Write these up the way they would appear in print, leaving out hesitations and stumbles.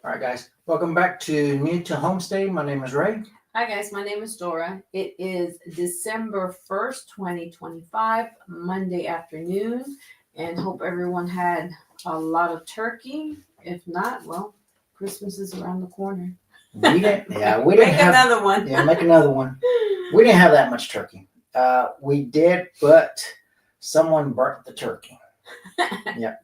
All right, guys. Welcome back to New to Homestay. My name is Ray. Hi guys, my name is Dora. It is December 1st, 2025, Monday afternoon, and hope everyone had a lot of turkey. If not, well, Christmas is around the corner. We didn't Make have. another one. Yeah, make another one. We didn't have that much turkey. We did, but someone burnt the turkey. Yep.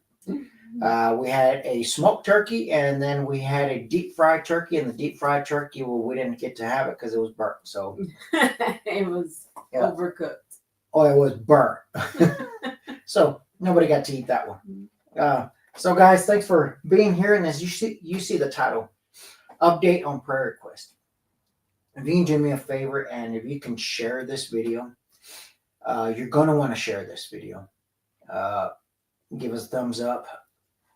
We had a smoked turkey, and then we had a deep fried turkey. And the deep fried turkey, well, we didn't get to have it because it was burnt. So It was overcooked. Oh, it was burnt. So nobody got to eat that one. So guys, thanks for being here. And as you see the title, update on prayer request. If you can do me a favor, and if you can share this video, you're going to want to share this video. Give us a thumbs up.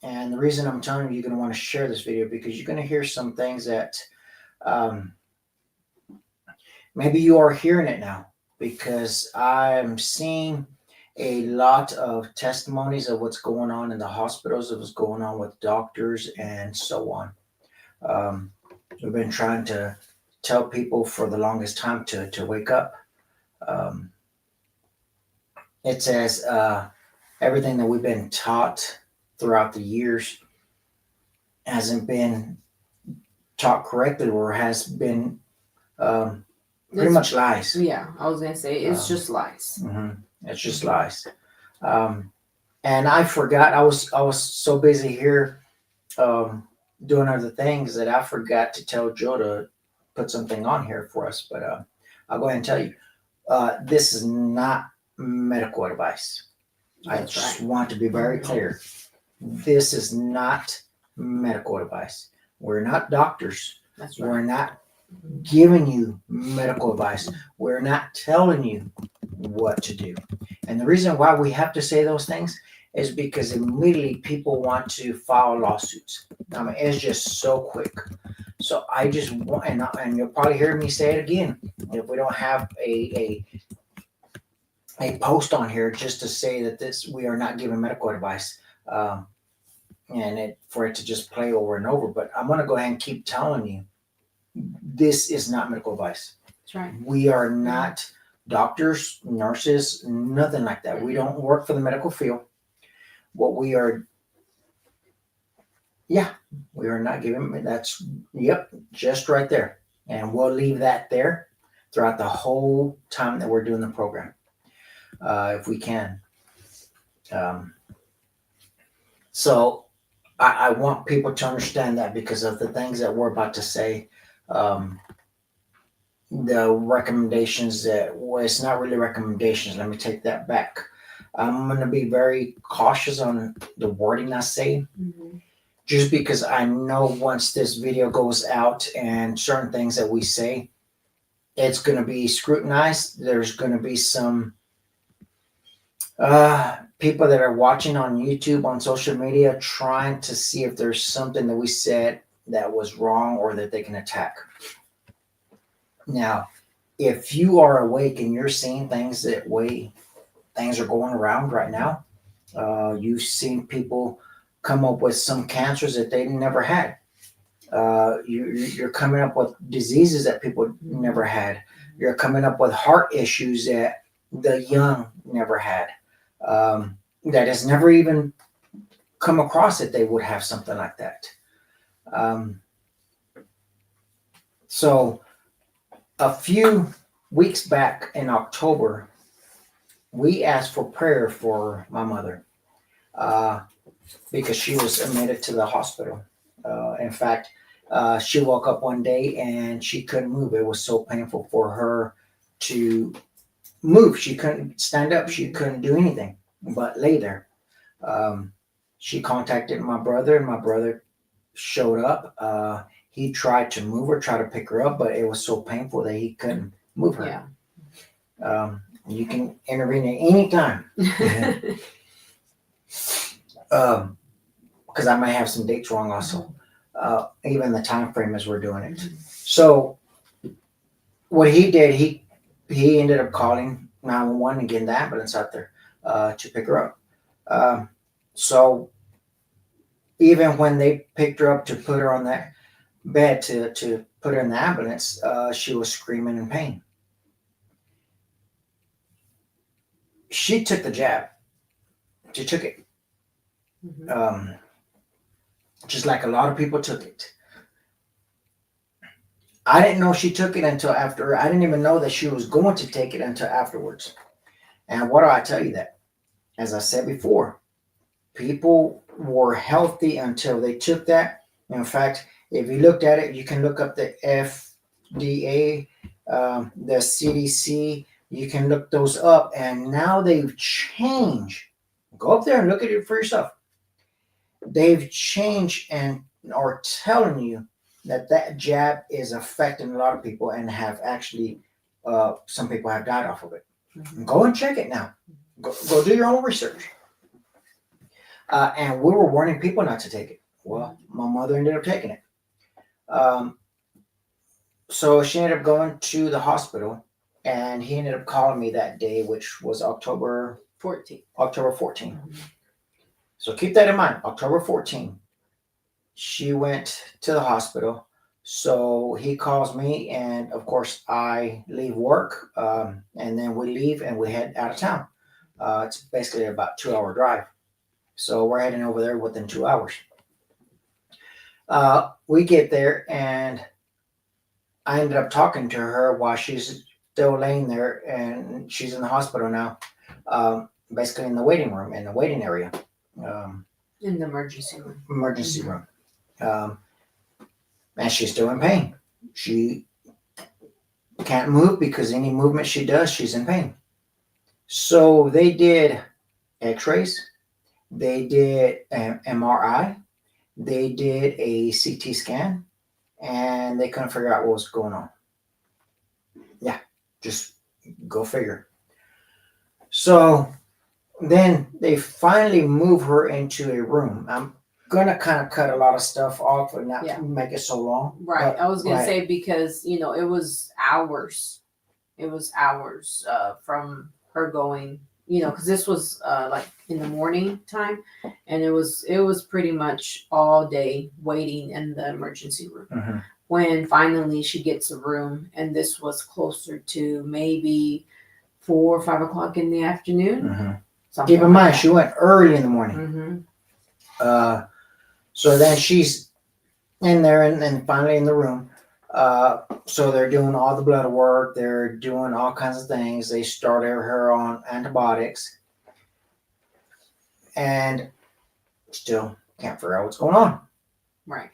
And the reason I'm telling you, you're going to want to share this video because you're going to hear some things that maybe you are hearing it now, because I'm seeing a lot of testimonies of what's going on in the hospitals, of what's going on with doctors and so on. We've been trying to tell people for the longest time to wake up. It says everything that we've been taught throughout the years hasn't been taught correctly, or has been pretty much lies. Yeah, I was gonna say it's just lies. It's just lies. And I forgot. I was so busy here doing other things that I forgot to tell Joe to put something on here for us. But I'll go ahead and tell you, this is not medical advice. I just want to be very clear. This is not medical advice. We're not doctors. That's right. We're not giving you medical advice. We're not telling you what to do. And the reason why we have to say those things is because immediately people want to file lawsuits. I mean, it's just so quick. So I just want, and you'll probably hear me say it again, if we don't have a post on here just to say that we are not giving medical advice, and for it to just play over and over. But I'm going to go ahead and keep telling you, this is not medical advice. That's right. We are not doctors, nurses, nothing like that. We don't work for the medical field. What we are, we are not giving. That's just right there. And we'll leave that there throughout the whole time that we're doing the program, if we can. So I want people to understand that, because of the things that we're about to say. The recommendations it's not really recommendations. Let me take that back. I'm going to be very cautious on the wording I say, just because I know once this video goes out and certain things that we say, it's going to be scrutinized. There's going to be some people that are watching on YouTube, on social media, trying to see if there's something that we said that was wrong or that they can attack. Now, if you are awake and you're seeing things that way things are going around right now, you've seen people come up with some cancers that they never had. You're coming up with diseases that people never had. You're coming up with heart issues that the young never had. That has never even come across that they would have something like that. So a few weeks back in October, we asked for prayer for my mother, because she was admitted to the hospital. In fact, she woke up one day and she couldn't move. It was so painful for her to move. She couldn't stand up. She couldn't do anything but lay there. She contacted my brother, and my brother showed up. He tried to move her, tried to pick her up, but it was so painful that he couldn't move her. Yeah. You can intervene at any time. Because I might have some dates wrong also. Even the time frame as we're doing it. So what he did, he ended up calling 911 and getting the ambulance out there to pick her up. So even when they picked her up to put her on that bed to put her in the ambulance, she was screaming in pain. She took the jab. She took it. Mhm. Just like a lot of people took it. I didn't know she took it until after. I didn't even know that she was going to take it until afterwards. And what do I tell you that? As I said before, people were healthy until they took that. In fact, if you looked at it, you can look up the FDA, the CDC. You can look those up, and now they've changed. Go up there and look at it for yourself. They've changed and are telling you that that jab is affecting a lot of people and have actually, some people have died off of it. Mhm. Go and check it now. Go do your own research. And we were warning people not to take it. Well, my mother ended up taking it. So she ended up going to the hospital, and he ended up calling me that day, which was October 14. 14th. So keep that in mind. October 14th, she went to the hospital. So he calls me, and of course I leave work, and then we leave and we head out of town. It's basically about 2 hour drive. So we're heading over there within 2 hours. We get there, and I ended up talking to her while she's still laying there, and she's in the hospital now, basically in the waiting room, in the waiting area, In the emergency room. emergency room. And she's still in pain. She can't move because any movement she does, she's in pain. So they did x-rays, they did an MRI, they did a CT scan, and they couldn't figure out what was going on. Yeah, just go figure. So then they finally move her into a room. I'm gonna kind of cut a lot of stuff off and not Yeah. make it so long. Right. but- I was gonna right. say because it was hours. It was hours from her going. Because this was like in the morning time, and it was pretty much all day waiting in the emergency room. Mhm. When finally she gets a room, and this was closer to maybe 4 or 5 o'clock in the afternoon. Mhm. Something Keep in mind, like she went early in the morning. Mm-hmm. So then she's in there and finally in the room. So they're doing all the blood work. They're doing all kinds of things. They started her on antibiotics, and still can't figure out what's going on. Right.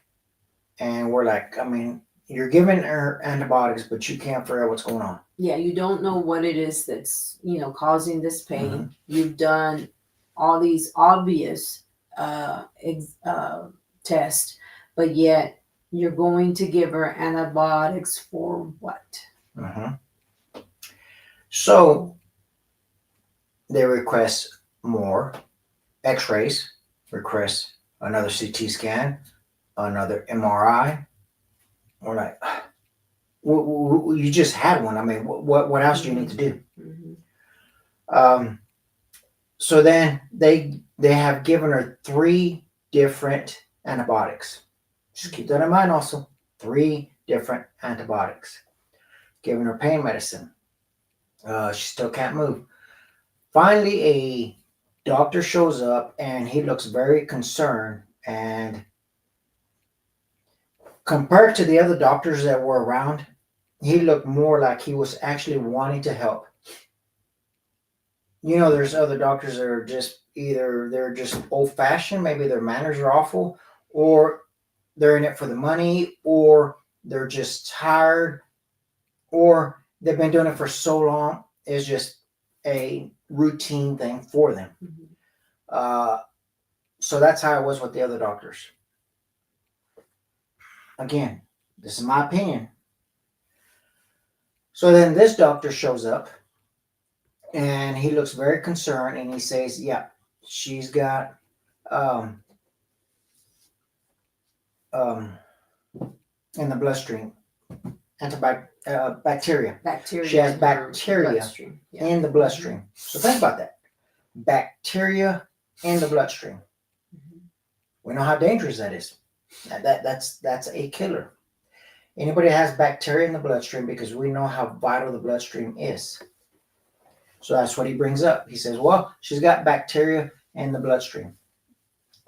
And we're like, I mean, you're giving her antibiotics, but you can't figure out what's going on. Yeah, you don't know what it is that's causing this pain. You've done all these obvious tests, but yet you're going to give her antibiotics for what? So they request more x-rays, request another CT scan, another MRI. We're like, you just had one. I mean, what else do you need to do? Mm-hmm. So then they have given her 3 different antibiotics. Just keep that in mind also. 3 different antibiotics. Giving her pain medicine. She still can't move. Finally, a doctor shows up, and he looks very concerned. And compared to the other doctors that were around, he looked more like he was actually wanting to help. There's other doctors that are just either they're just old fashioned, maybe their manners are awful, or they're in it for the money, or they're just tired, or they've been doing it for so long, it's just a routine thing for them. Mm-hmm. So that's how it was with the other doctors. Again, this is my opinion. So then this doctor shows up, and he looks very concerned, and he says, yeah, she's got in the bloodstream bacteria. Bacteria. She has in her bacteria bloodstream. Yeah. in the bloodstream. So think about that. Bacteria in the bloodstream. Mhm. We know how dangerous that is. That's a killer. Anybody that has bacteria in the bloodstream, because we know how vital the bloodstream is. So that's what he brings up. He says, well, she's got bacteria in the bloodstream.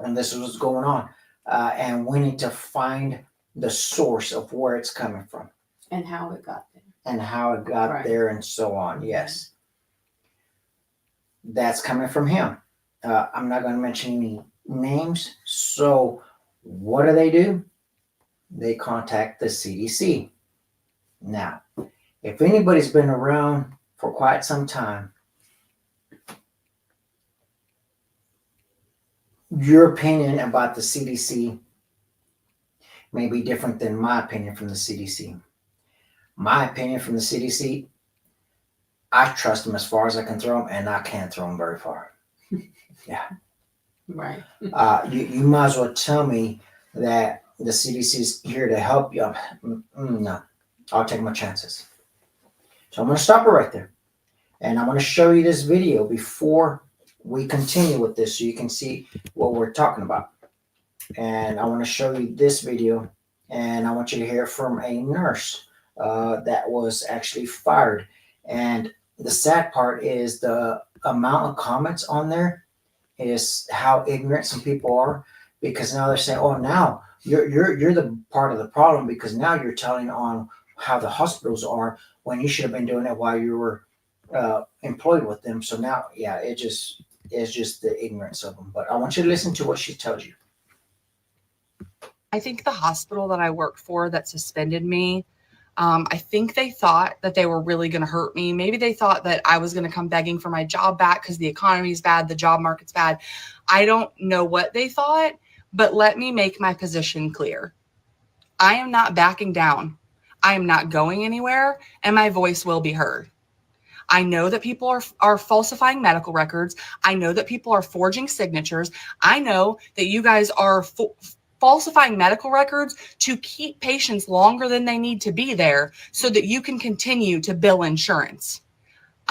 And this is what's going on. And we need to find the source of where it's coming from. And how it got there. And how it got Right. there and so on. Yes. That's coming from him. I'm not going to mention any names. So what do? They contact the CDC. Now, if anybody's been around for quite some time, your opinion about the CDC may be different than my opinion from the CDC. My opinion from the CDC, I trust them as far as I can throw them, and I can't throw them very far. Yeah. Right. You might as well tell me that the CDC is here to help you. No, I'll take my chances. So I'm going to stop it right there. And I'm going to show you this video before we continue with this so you can see what we're talking about. And I want to show you this video, and I want you to hear from a nurse that was actually fired. And the sad part is the amount of comments on there is how ignorant some people are, because now they're saying, oh, now you're the part of the problem because now you're telling on how the hospitals are when you should have been doing it while you were employed with them. So now, yeah, it's just the ignorance of them. But I want you to listen to what she tells you. I think the hospital that I worked for that suspended me, I think they thought that they were really going to hurt me. Maybe they thought that I was going to come begging for my job back because the economy's bad, the job market's bad. I don't know what they thought, but let me make my position clear. I am not backing down. I am not going anywhere, and my voice will be heard. I know that people are falsifying medical records. I know that people are forging signatures. I know that you guys are falsifying medical records to keep patients longer than they need to be there so that you can continue to bill insurance.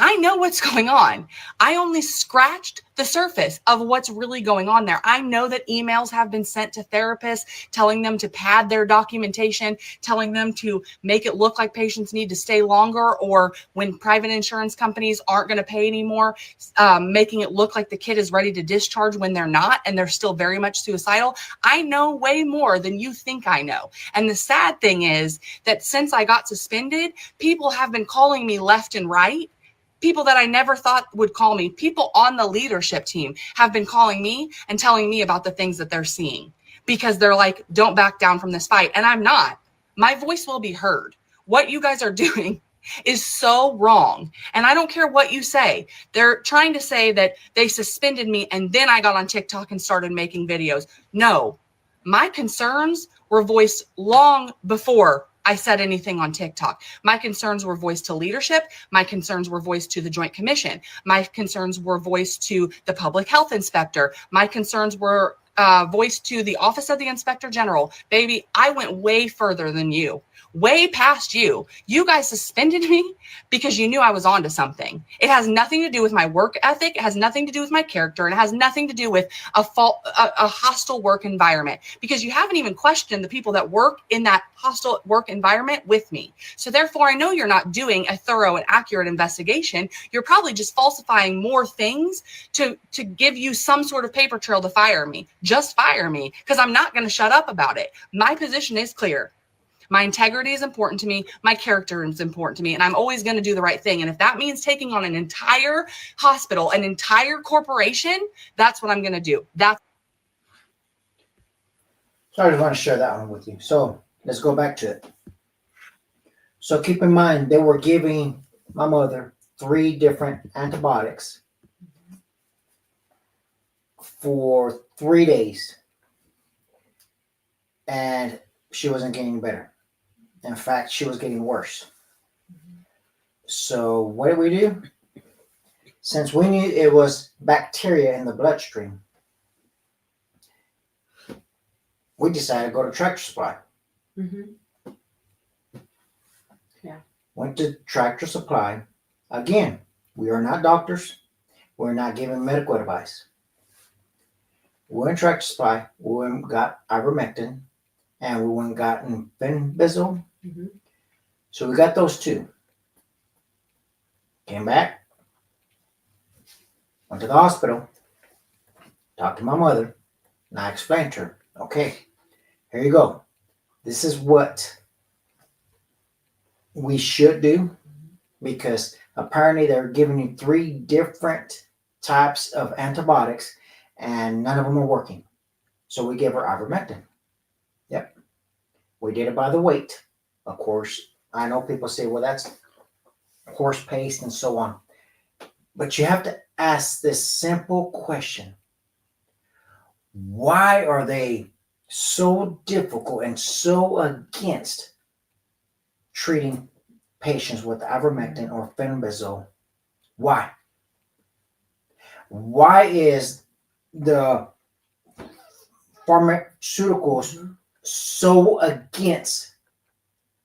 I know what's going on. I only scratched the surface of what's really going on there. I know that emails have been sent to therapists telling them to pad their documentation, telling them to make it look like patients need to stay longer, or when private insurance companies aren't going to pay anymore, making it look like the kid is ready to discharge when they're not and they're still very much suicidal. I know way more than you think I know. And the sad thing is that since I got suspended, people have been calling me left and right. People that I never thought would call me, people on the leadership team have been calling me and telling me about the things that they're seeing because they're like, don't back down from this fight. And I'm not. My voice will be heard. What you guys are doing is so wrong. And I don't care what you say. They're trying to say that they suspended me and then I got on TikTok and started making videos. No, my concerns were voiced long before I said anything on TikTok. My concerns were voiced to leadership. My concerns were voiced to the Joint Commission. My concerns were voiced to the public health inspector. My concerns were voiced to the Office of the Inspector General. Baby, I went way further than you. Way past you. You guys suspended me because you knew I was onto something. It has nothing to do with my work ethic. It has nothing to do with my character. And it has nothing to do with a hostile work environment, because you haven't even questioned the people that work in that hostile work environment with me. So therefore, I know you're not doing a thorough and accurate investigation. You're probably just falsifying more things to give you some sort of paper trail to fire me. Just fire me, because I'm not going to shut up about it. My position is clear. My integrity is important to me. My character is important to me. And I'm always going to do the right thing. And if that means taking on an entire hospital, an entire corporation, that's what I'm going to do. So I just want to share that one with you. So let's go back to it. So keep in mind, they were giving my mother 3 different antibiotics for 3 days. And she wasn't getting better. In fact, she was getting worse. So what did we do? Since we knew it was bacteria in the bloodstream, we decided to go to Tractor Supply. Mm-hmm. Yeah. Went to Tractor Supply. Again, we are not doctors. We're not giving medical advice. We went Tractor Supply. We went and got ivermectin, and we went and gotten fenbizole. Mm-hmm. So we got those two. Came back, went to the hospital, talked to my mother, and I explained to her, okay, here you go. This is what we should do, because apparently they're giving you 3 different types of antibiotics and none of them are working. So we gave her ivermectin. Yep. We did it by the weight. Of course, I know people say, well, that's horse paste and so on. But you have to ask this simple question. Why are they so difficult and so against treating patients with ivermectin or fenbizole? Why? Why is the pharmaceuticals Mm-hmm. so against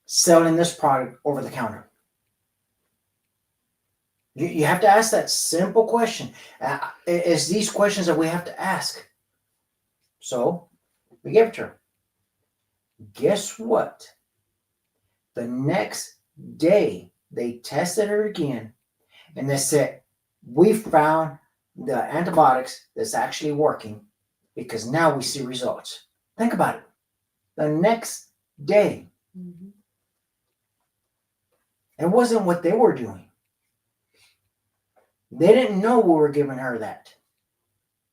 selling this product over the counter? You have to ask that simple question. It's these questions that we have to ask. So we gave it to her. Guess what? The next day they tested her again and they said, we found the antibiotics that's actually working because now we see results. Think about it. The next day, Mm-hmm. it wasn't what they were doing. They didn't know we were giving her that.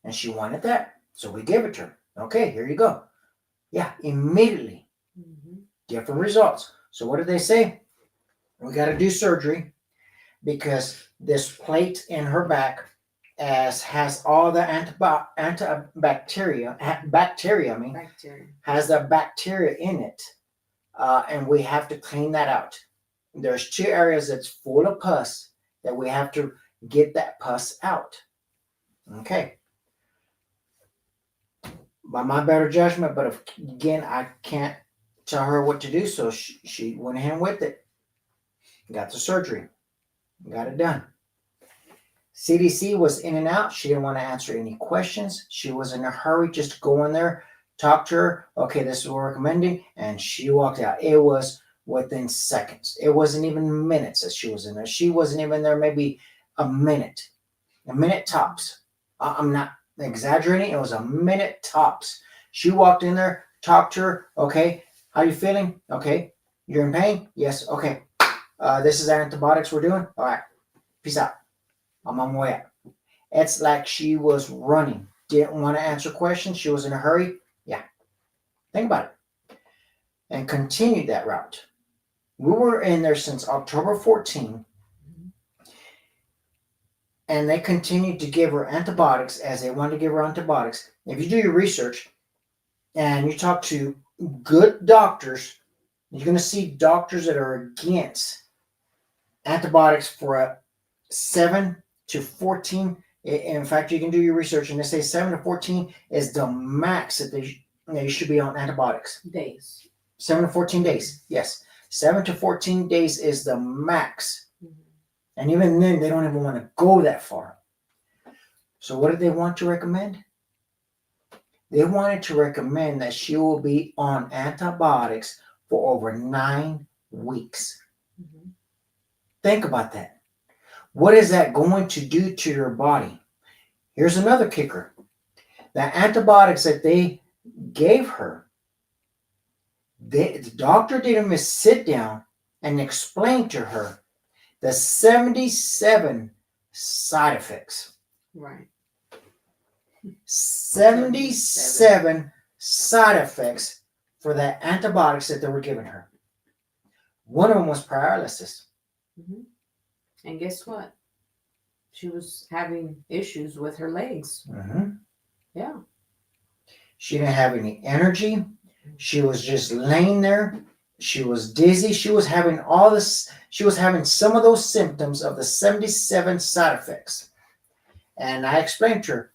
And she wanted that. So we gave it to her. Okay, here you go. Yeah, immediately. Mm-hmm. Different results. So what did they say? We got to do surgery because this plate in her back has all the bacteria, has the bacteria in it. And we have to clean that out. There's 2 areas that's full of pus that we have to get that pus out. Okay. By my better judgment, but again, I can't tell her what to do, so she went ahead with it. Got the surgery. Got it done. CDC was in and out. She didn't want to answer any questions. She was in a hurry just to go in there, talk to her. Okay, this is what we're recommending. And she walked out. It was within seconds. It wasn't even minutes that she was in there. She wasn't even there maybe a minute tops. I'm not exaggerating. It was a minute tops. She walked in there, talked to her. Okay, how you feeling? Okay, you're in pain? Yes. Okay. This is our antibiotics we're doing. All right. Peace out. I'm on my way out. It's like she was running. Didn't want to answer questions. She was in a hurry. Yeah. Think about it. And continued that route. We were in there since October 14. And they continued to give her antibiotics as they wanted to give her antibiotics. If you do your research and you talk to good doctors, you're going to see doctors that are against antibiotics for a 7 to 14. In fact, you can do your research and they say 7 to 14 is the max that they should be on antibiotics. Days. 7 to 14 days. Yes. 7 to 14 days is the max. Mm-hmm. And even then, they don't even want to go that far. So what did they want to recommend? They wanted to recommend that she will be on antibiotics for over 9 weeks. Mm-hmm. Think about that. What is that going to do to your body? Here's another kicker. The antibiotics that they gave her, the doctor didn't even sit down and explain to her the 77 side effects. Right. 77 side effects for the antibiotics that they were giving her. One of them was paralysis. Mm-hmm. And guess what? She was having issues with her legs. Mm-hmm. Yeah. She didn't have any energy. She was just laying there. She was dizzy. She was having all this. She was having some of those symptoms of the 77 side effects. And I explained to her,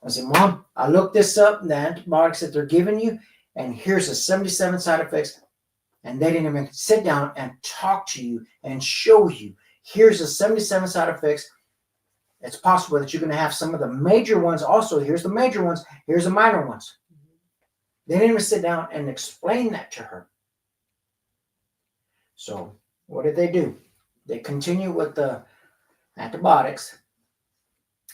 I said, Mom, I looked this up, the antibiotics that they're giving you, and here's the 77 side effects. And they didn't even sit down and talk to you and show you. Here's the 77 side effects. It's possible that you're going to have some of the major ones also. Here's the major ones, here's the minor ones. They didn't even sit down and explain that to her. So what did they do? They continue with the antibiotics,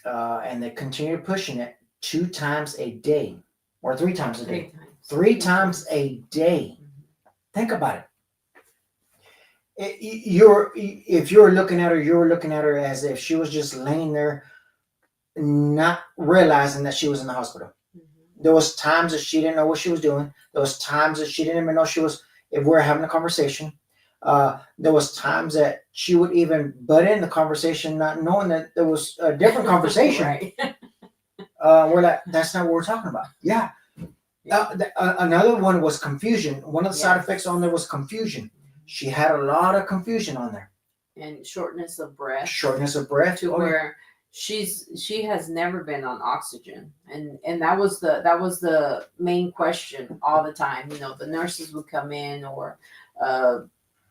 and they continue pushing it 2 times a day or 3 times a day. 3 times a day. Think about it. If you're looking at her, you're looking at her as if she was just laying there, not realizing that she was in the hospital. There was times that she didn't know what she was doing. There was times that she didn't even know she was, if we're having a conversation. There was times that she would even butt in the conversation, not knowing that there was a different conversation. Right. We're like, that's not what we're talking about. Yeah. Another one was confusion. One of the side effects on there was confusion. She had a lot of confusion on there. And shortness of breath. Shortness of breath. To where she has never been on oxygen, and that was the main question all the time. You know, the nurses would come in, or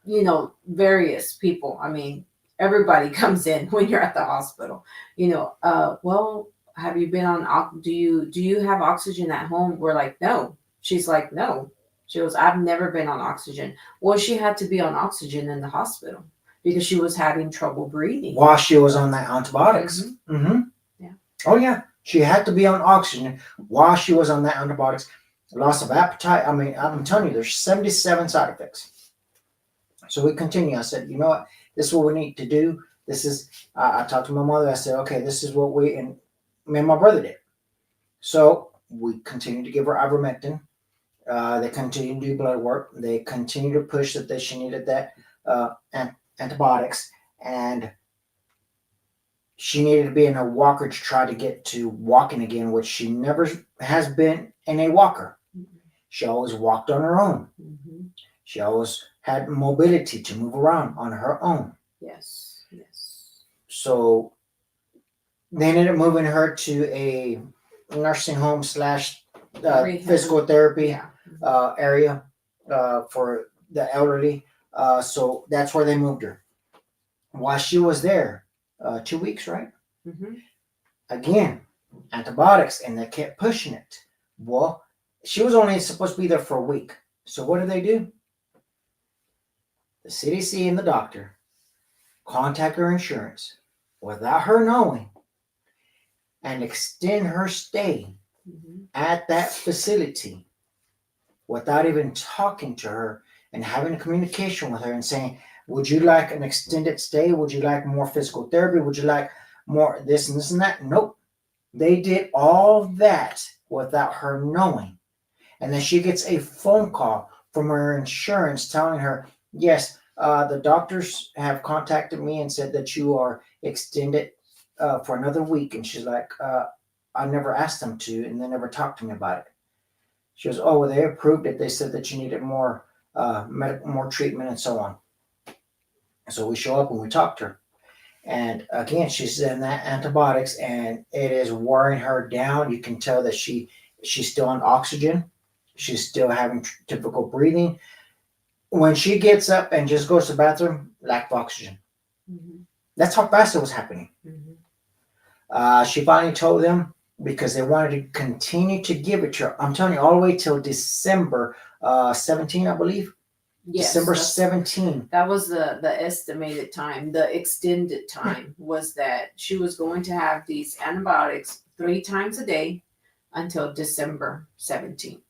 you know, various people. I mean, everybody comes in when you're at the hospital. You know, well, have you been on? Do you have oxygen at home? We're like, no. She's like, no. She goes, I've never been on oxygen. Well, she had to be on oxygen in the hospital because she was having trouble breathing while she was on that antibiotics. Yeah. Oh yeah, she had to be on oxygen while she was on that antibiotics. Loss of appetite. I mean, I'm telling you, there's 77 side effects. So we continue. I said, you know what? This is what we need to do. This is. I talked to my mother. I said, okay, this is what me and my brother did. So we continued to give her ivermectin. They continued to do blood work. They continued to push that she needed that antibiotics, and she needed to be in a walker to try to get to walking again, which she never has been in a walker. She always walked on her own. She always had mobility to move around on her own. Yes. So they ended up moving her to a nursing home / physical therapy area for the elderly. So that's where they moved her. While she was there, 2 weeks, right? Again, antibiotics, and they kept pushing it. Well, she was only supposed to be there for a week. So what did they do? The CDC and the doctor contact her insurance without her knowing and extend her stay at that facility without even talking to her and having a communication with her and saying, would you like an extended stay? Would you like more physical therapy? Would you like more this and this and that? Nope. They did all that without her knowing. And then she gets a phone call from her insurance telling her, yes, the doctors have contacted me and said that you are extended for another week. And she's like, I never asked them to, and they never talked to me about it. She goes, oh, well, they approved it. They said that you needed more more treatment and so on. So we show up and we talk to her. And again, she's in that antibiotics, and it is wearing her down. You can tell that she's still on oxygen. She's still having difficult breathing. When she gets up and just goes to the bathroom, lack of oxygen. That's how fast it was happening. She finally told them, because they wanted to continue to give it to her. I'm telling you, all the way till December 17, I believe. Yes, December 17. That was the estimated time. The extended time was that she was going to have these antibiotics 3 times a day until December 17th.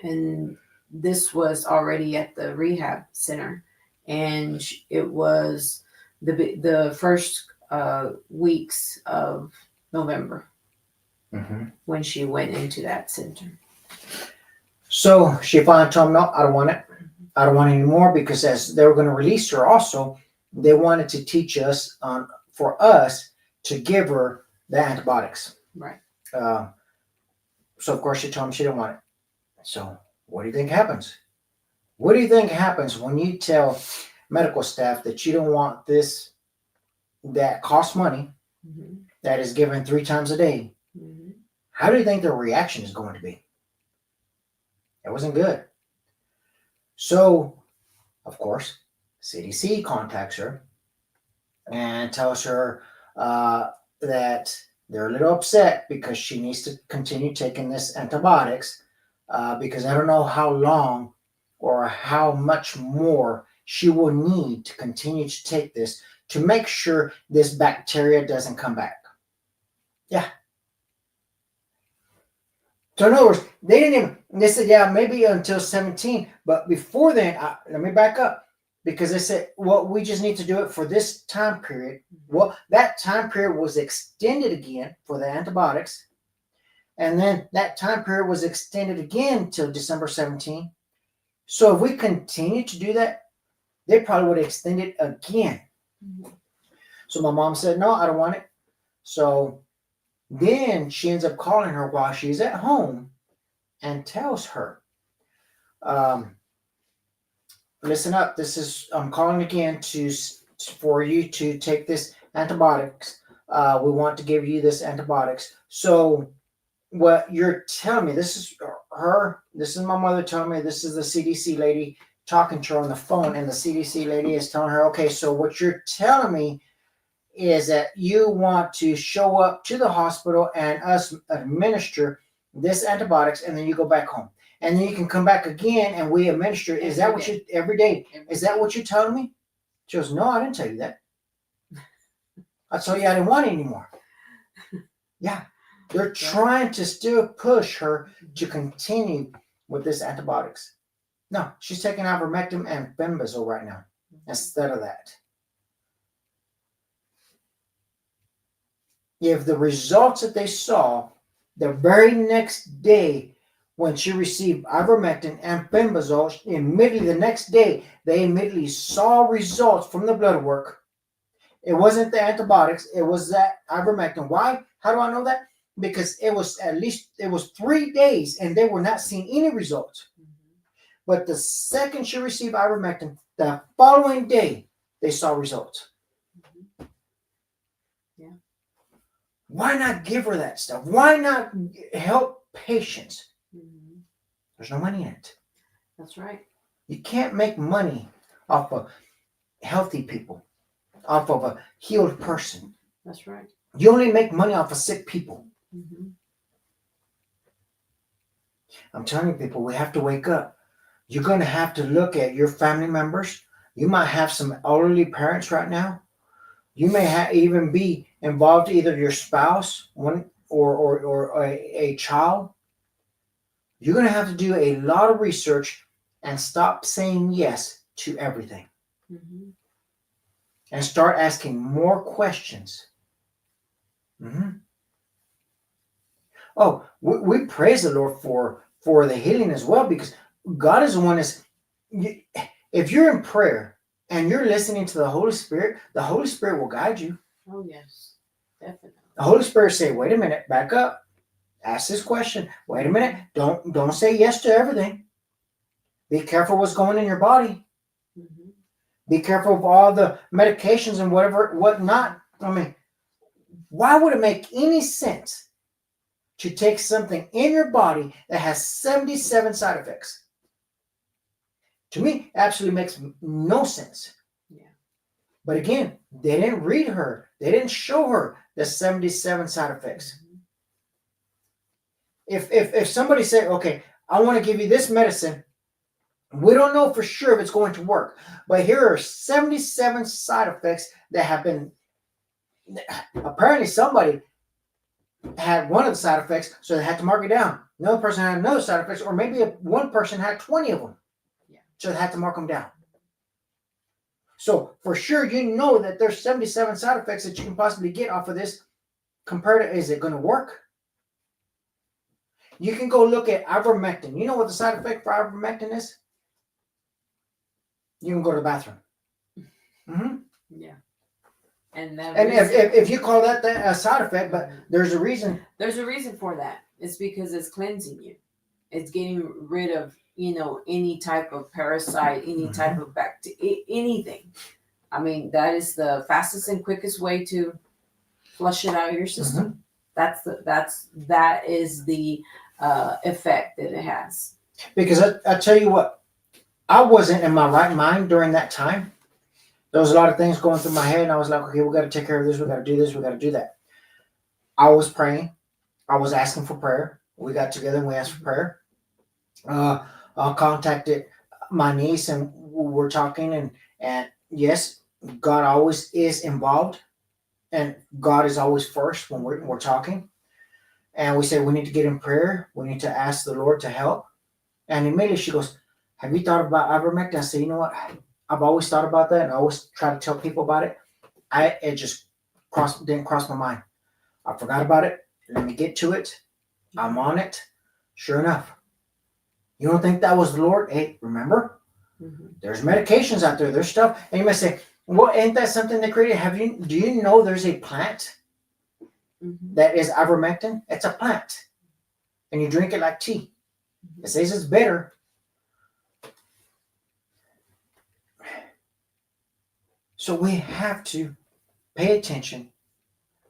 and this was already at the rehab center, and it was the first weeks of November when she went into that center. So she finally told me, no, I don't want it. I don't want it anymore, because as they were going to release her also, they wanted to teach us for us to give her the antibiotics. Right. So of course she told me she didn't want it. So what do you think happens? What do you think happens when you tell medical staff that you don't want this that costs money, that is given 3 times a day? How do you think their reaction is going to be? It wasn't good. So, of course, CDC contacts her. and tells her that they're a little upset because she needs to continue taking this antibiotics because I don't know how long or how much more she will need to continue to take this to make sure this bacteria doesn't come back. Yeah. So in other words, they didn't even, they said, yeah, maybe until 17. But before then, let me back up. Because they said, well, we just need to do it for this time period. Well, that time period was extended again for the antibiotics. And then that time period was extended again till December 17. So if we continue to do that, they probably would extend it again. So my mom said, no, I don't want it. So then she ends up calling her while she's at home and tells her, listen up, I'm calling again for you to take this antibiotics. We want to give you this antibiotics. So what you're telling me, this is my mother telling me, this is the CDC lady talking to her on the phone, and the CDC lady is telling her, okay, so what you're telling me is that you want to show up to the hospital and us administer this antibiotics, and then you go back home. And then you can come back again and we administer. Is that what you, every day? Is that what you're telling me? She goes, no, I didn't tell you that. I told you I didn't want it anymore. Yeah. They're trying to still push her to continue with this antibiotics. No, she's taking ivermectin and benzosol right now instead of that. If the results that they saw the very next day when she received ivermectin and benzosol, immediately the next day, they immediately saw results from the blood work. It wasn't the antibiotics, it was that ivermectin. Why? How do I know that? Because it was 3 days and they were not seeing any results. But the second she received ivermectin, the following day, they saw results. Yeah. Why not give her that stuff? Why not help patients? There's no money in it. That's right. You can't make money off of healthy people, off of a healed person. That's right. You only make money off of sick people. I'm telling you, people, we have to wake up. You're going to have to look at your family members. You might have some elderly parents right now. You may even be involved, either your spouse or a child. You're going to have to do a lot of research and stop saying yes to everything. And start asking more questions. Oh, we praise the Lord for the healing as well, because God is the one if you're in prayer and you're listening to the Holy Spirit will guide you. Oh, yes. Definitely. The Holy Spirit say, wait a minute, back up. Ask this question. Wait a minute. Don't say yes to everything. Be careful what's going in your body. Be careful of all the medications and whatnot. I mean, why would it make any sense to take something in your body that has 77 side effects? To me, absolutely makes no sense. Yeah. But again, they didn't read her. They didn't show her the 77 side effects. If somebody said, okay, I want to give you this medicine, we don't know for sure if it's going to work. But here are 77 side effects that have been, apparently somebody had one of the side effects, so they had to mark it down. Another person had another side effects, or maybe one person had 20 of them. Yeah. So they had to mark them down. So for sure, you know that there's 77 side effects that you can possibly get off of this. Compared to, is it going to work? You can go look at ivermectin. You know what the side effect for ivermectin is? You can go to the bathroom. Yeah. And if you call that a side effect, but there's a reason. There's a reason for that. It's because it's cleansing you. It's getting rid of, any type of parasite, any type of bacteria, anything. I mean, that is the fastest and quickest way to flush it out of your system. That is the effect that it has. Because I tell you what, I wasn't in my right mind during that time. There was a lot of things going through my head, and I was like, okay, we got to take care of this. We got to do this. We got to do that. I was praying. I was asking for prayer. We got together and we asked for prayer. I contacted my niece and we were talking, and yes, God always is involved, and God is always first when we're talking. And we said we need to get in prayer. We need to ask the Lord to help. And immediately she goes, "Have you thought about ivermectin?" I said, "You know what? I've always thought about that, and I always try to tell people about it. It just didn't cross my mind. I forgot about it. Let me get to it. I'm on it. Sure enough. You don't think that was the Lord? Hey, remember? There's medications out there. There's stuff. And you might say, well, ain't that something they created? Do you know there's a plant that is ivermectin? It's a plant. And you drink it like tea. It says it's bitter. So we have to pay attention,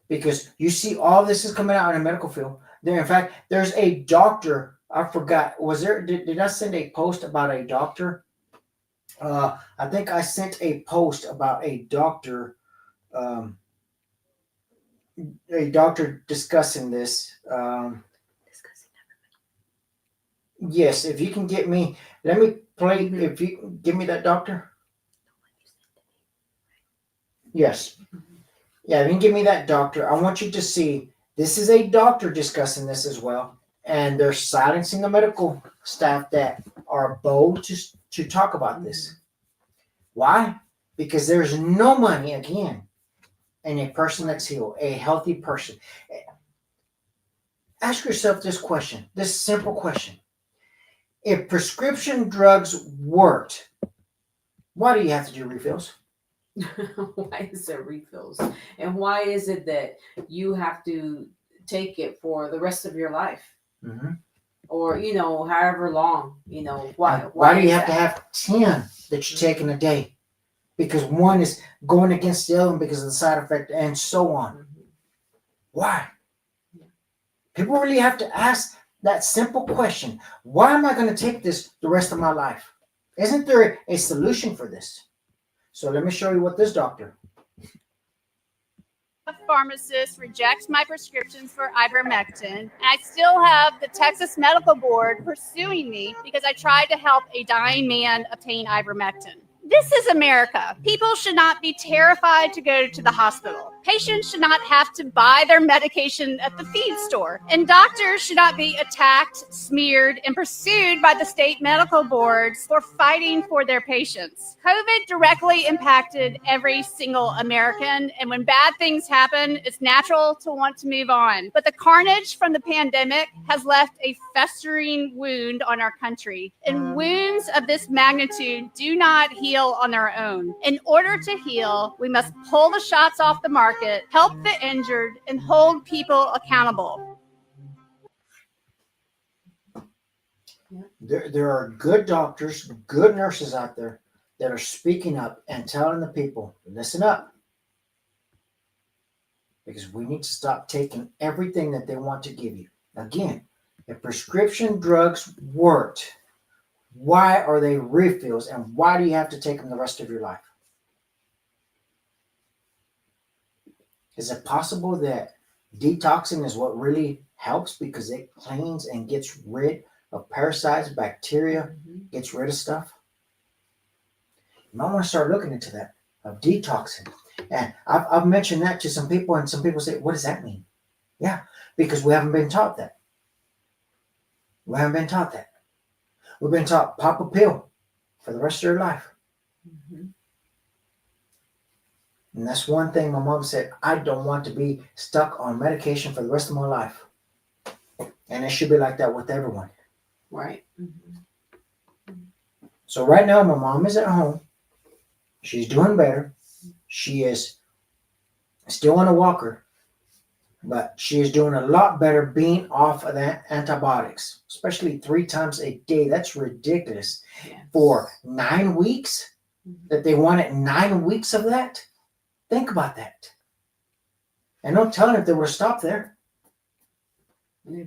because you see all this is coming out in the medical field. There, in fact, there's a doctor. I forgot. Was there? Did I send a post about a doctor? I think I sent a post about a doctor discussing this. Yes, if you can get me, let me play. If you can give me that doctor. Yes. Yeah, if you can give me that doctor, I want you to see this is a doctor discussing this as well. And they're silencing the medical staff that are bold to talk about this. Why? Because there's no money, again, in a person that's healed, a healthy person. Ask yourself this question, this simple question. If prescription drugs worked, why do you have to do refills? Why is there refills? And why is it that you have to take it for the rest of your life? Or, however long, why do you have to have 10 that you're taking a day? Because one is going against the other one because of the side effect and so on. Why? People really have to ask that simple question. Why am I going to take this the rest of my life? Isn't there a solution for this? So let me show you what this doctor. A pharmacist rejects my prescriptions for ivermectin, and I still have the Texas Medical Board pursuing me because I tried to help a dying man obtain ivermectin. This is America. People should not be terrified to go to the hospital. Patients should not have to buy their medication at the feed store. And doctors should not be attacked, smeared, and pursued by the state medical boards for fighting for their patients. COVID directly impacted every single American. And when bad things happen, it's natural to want to move on. But the carnage from the pandemic has left a festering wound on our country. And wounds of this magnitude do not heal on their own. In order to heal, we must pull the shots off the market, help the injured, and hold people accountable. There are good doctors, good nurses out there that are speaking up and telling the people, listen up. Because we need to stop taking everything that they want to give you. Again, if prescription drugs worked, why are they refills, and why do you have to take them the rest of your life? Is it possible that detoxing is what really helps because it cleans and gets rid of parasites, bacteria, gets rid of stuff? You might want to start looking into that, of detoxing. And I've mentioned that to some people, and some people say, what does that mean? Yeah, because we haven't been taught that. We haven't been taught that. We've been taught pop a pill for the rest of your life. And that's one thing my mom said, I don't want to be stuck on medication for the rest of my life. And it should be like that with everyone. Right. So right now, my mom is at home. She's doing better. She is still on a walker, but she is doing a lot better being off of that antibiotics, especially 3 times a day. That's ridiculous. Yes. For 9 weeks, that they wanted 9 weeks of that. Think about that. And don't tell them if they would have stopped there. They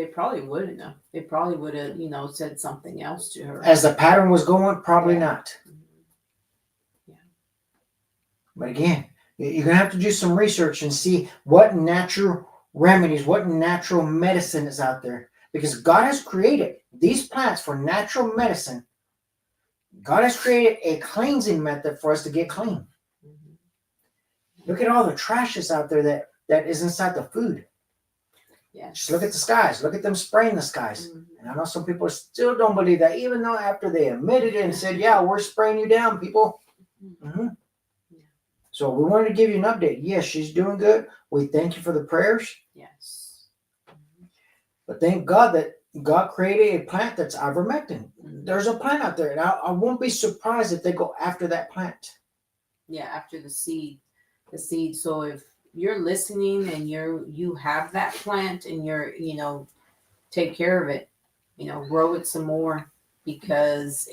probably wouldn't have. They probably would have, said something else to her. As the pattern was going, probably not. Yeah. But again, you're going to have to do some research and see what natural remedies, what natural medicine is out there. Because God has created these plants for natural medicine. God has created a cleansing method for us to get clean. Look at all the trash that's out there that is inside the food. Yes. Just look at the skies. Look at them spraying the skies. Mhm. And I know some people still don't believe that, even though after they admitted it and said, yeah, we're spraying you down, people. Mm-hmm. Yeah. So we wanted to give you an update. Yes, she's doing good. We thank you for the prayers. Yes. But thank God that God created a plant that's ivermectin. There's a plant out there. And I won't be surprised if they go after that plant. Yeah, after the seed. So if you're listening and you have that plant and you're, take care of it, grow it some more, because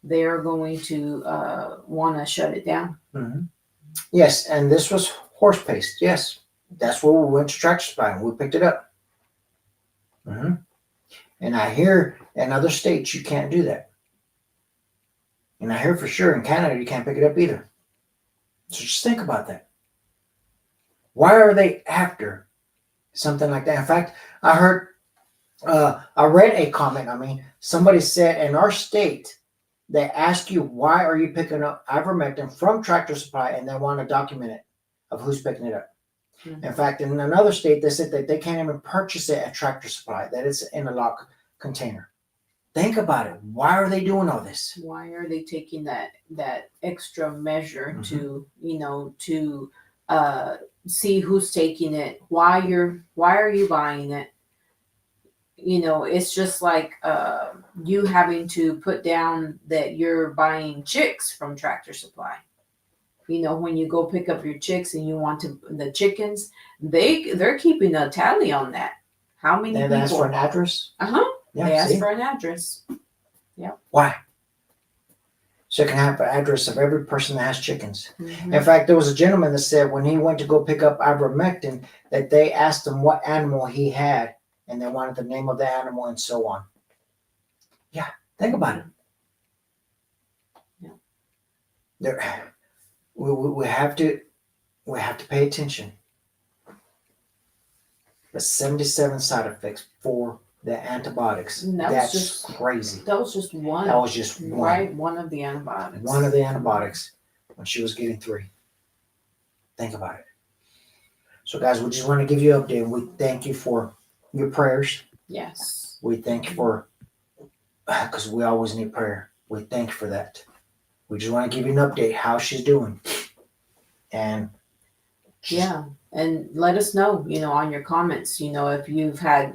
they're going to want to shut it down. Mm-hmm. Yes, and this was horse paste. Yes, that's where we went to Tractor Supply and we picked it up. Mm-hmm. And I hear in other states you can't do that. And I hear for sure in Canada you can't pick it up either. So just think about that. Why are they after something like that? In fact, I read a comment. Somebody said in our state, they ask you, why are you picking up ivermectin from Tractor Supply, and they want to document it of who's picking it up. Mm-hmm. In fact, in another state, they said that they can't even purchase it at Tractor Supply, that it's in a locked container. Think about it. Why are they doing all this? Why are they taking that extra measure to see who's taking it? Why are you buying it? It's just like you having to put down that you're buying chicks from Tractor Supply. When you go pick up your chicks and you want the chickens, they're keeping a tally on that. How many people? They ask for an address? Uh-huh. Yeah, They ask see? for an address. Why? So it can have an address of every person that has chickens. Mhm. In fact, there was a gentleman that said when he went to go pick up ivermectin, that they asked him what animal he had, and they wanted the name of the animal and so on. Yeah, think about it. Yeah. We have to pay attention. The 77 side effects for the antibiotics. And That's crazy. That was just one. That was just one. Right, one of the antibiotics. One of the antibiotics when she was getting 3. Think about it. So guys, we just want to give you an update. We thank you for your prayers. Yes. We thank you for, because we always need prayer. We thank you for that. We just want to give you an update how she's doing. And Yeah. And let us know, on your comments, if you've had,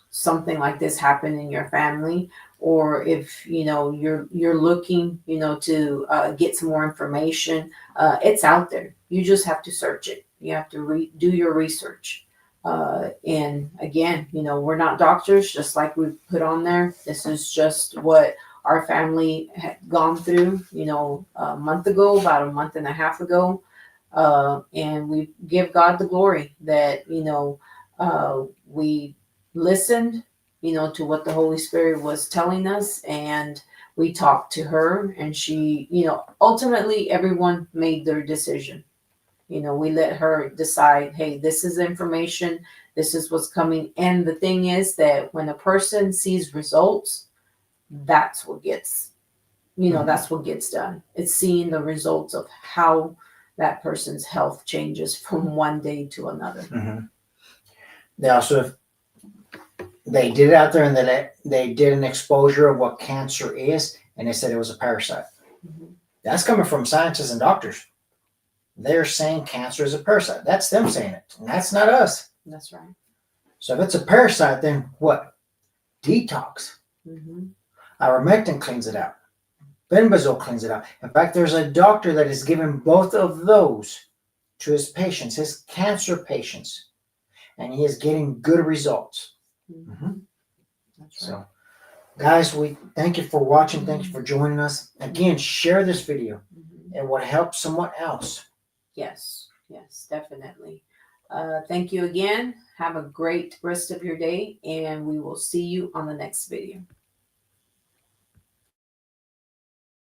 something like this happen in your family, or if, you're looking, to get some more information. It's out there. You just have to search it. You have to do your research. And again, we're not doctors, just like we put on there. This is just what our family had gone through, a month ago, about a month and a half ago. And we give God the glory that, we listened, to what the Holy Spirit was telling us, and we talked to her, and she, ultimately everyone made their decision. We let her decide, hey, this is information, this is what's coming. And the thing is that when a person sees results, that's what gets, that's what gets done. It's seeing the results of how that person's health changes from one day to another. mm-hmm. They also, they did it out there, and they did an exposure of what cancer is, and they said it was a parasite. Mhm. That's coming from scientists and doctors. They're saying cancer is a parasite. That's them saying it, and that's not us. That's right. So if it's a parasite, then what? Detox. Mm-hmm. Ivermectin cleans it out. Benzalkonium cleans it out. In fact, there's a doctor that is giving both of those to his patients, his cancer patients, and he is getting good results. Mm-hmm. That's right. So, guys, we thank you for watching. Thank you for joining us. Again, share this video. Mhm. It would help someone else. Yes, definitely. Thank you again. Have a great rest of your day, and we will see you on the next video.